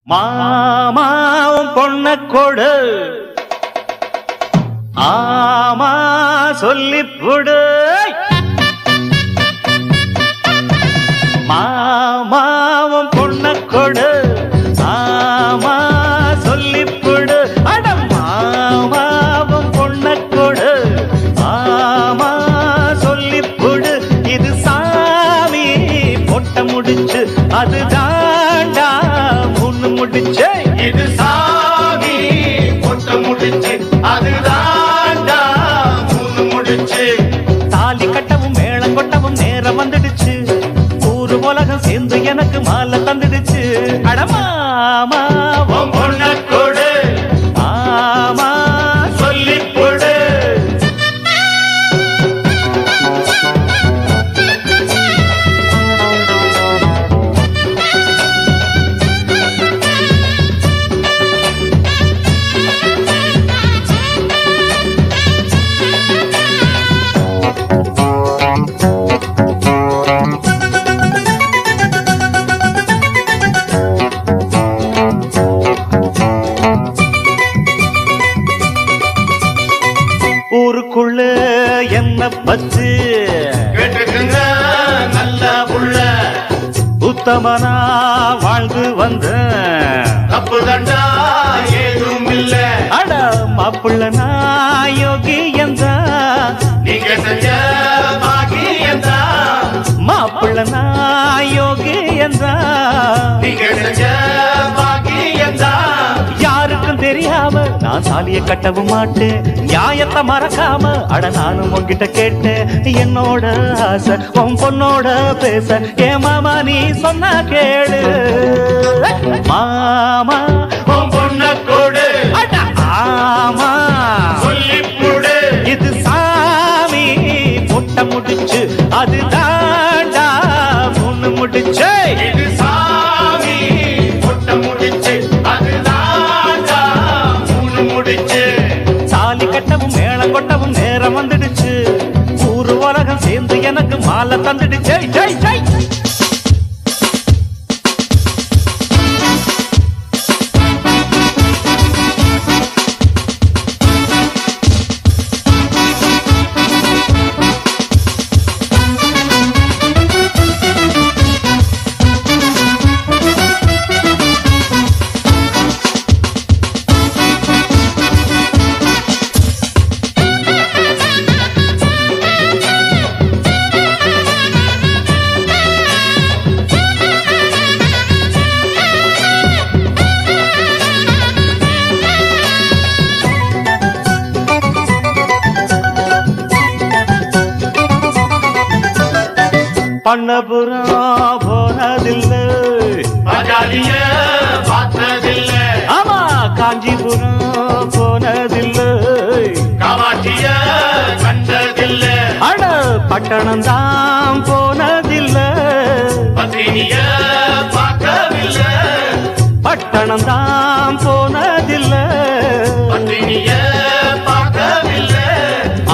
மாமாவும் பொண்ண கொடு ஆமா சொல்லிப்புடு மாமாவும் பொண்ண கொடு ஆமா சொல்லிப்புடு அட மாமாவும் பொண்ண கொடு ஆமா சொல்லிப்புடு இது சாமி பொட்ட முடிச்சு அது தாண்டா முன்னு முடிச்சு இது சாமி பொட்ட முடிச்சு அது தாண்டா மூணு முடிச்சு தாலி கட்டவும் மேளம் கொட்டவும் நேரம் வந்துடுச்சு ஊரு உலகம் சேர்ந்து எனக்கு மாலை தந்துடுச்சு அடமாமா உன் பொண்ண கொடு ஆமா சொல்லிப் கொடு ஊருக்குள்ள என்ன பச்சு கேட்டுக்குங்க நல்ல புள்ள உத்தமனா வாழ்ந்து வந்த தப்பு தண்டா ஏதும் இல்ல அட மாப்பிள்ள நான் யோகி எந்த நீங்க செஞ்ச பாக்கியந்தா மாப்பிள்ள நான் யோகி எந்த நீங்க செஞ்ச பாக்கியந்தா யாருக்கும் தெரியாம நான் சாலிய கட்டவும் மாட்டேன் நியாயத்தை மறக்காம அட நானும் உன்கிட்ட கேட்டேன் என்னோட ஆசை உன் பொண்ணோட பேச ஏ மாமா நீ சொன்ன கேளு மாமா உன் பொண்ண கொடு அட ஆமா சொல்லிப் கொடு இது சாமி பொட்ட முடிச்சு அது தாண்டா முன்னு முடிச்சு இது சாமி பொட்ட முடிச்சு அது தாண்டா மூணு முடிச்சு சாலி கட்டவும் மேளம் கொட்டவும் நேரம் வந்துடுச்சு ஊரு உலகம் சேர்ந்து எனக்கு மாலை தந்துடுச்சு ஜெய் ஜெய் பண்ணபுரம் போனதில்லை பஜாலிய பார்த்ததில்ல ஆமா காஞ்சிபுரம் போனதில்லை காமாட்சிய கண்டதில்ல அட பட்டணம் தான் போனதில்லை பத்தினிய பார்க்கவில்லை பட்டணம் தான் போனதில்லை பத்தினிய பார்க்கவில்லை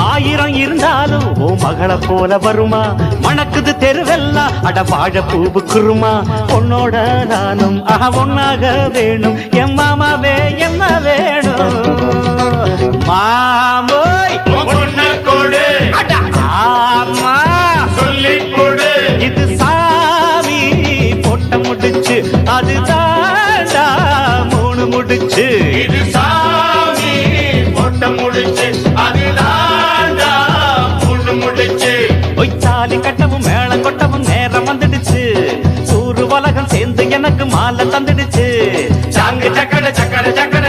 ஆயிரம் இருந்தாலும் ஓ மகளை போல வருமா மணக்குது தெருவெல்லாம் அட வாழ பூவு குருமா பொண்ணோட நானும் ஒன்னாக வேணும் என் மாமாவே என்ன வேணும் மாமோய் உன் பொண்ண கொடு அட ஆமா சொல்லிக் கொடு இது சாமி பொட்ட முடிச்சு அது தாண்டா மூணு முடிச்சு இது சாமி பொட்ட முடிச்சு அது தாண்டா மூணு முடிச்சு ஒய்த்தாலி கட்டவும் மேளம் கொட்டவும் நேரம் வந்துடுச்சு ஊரு உலகம் சேர்ந்து எனக்கு மாலை தந்துடுச்சு சாங்கு சக்கட சக்கட சக்கட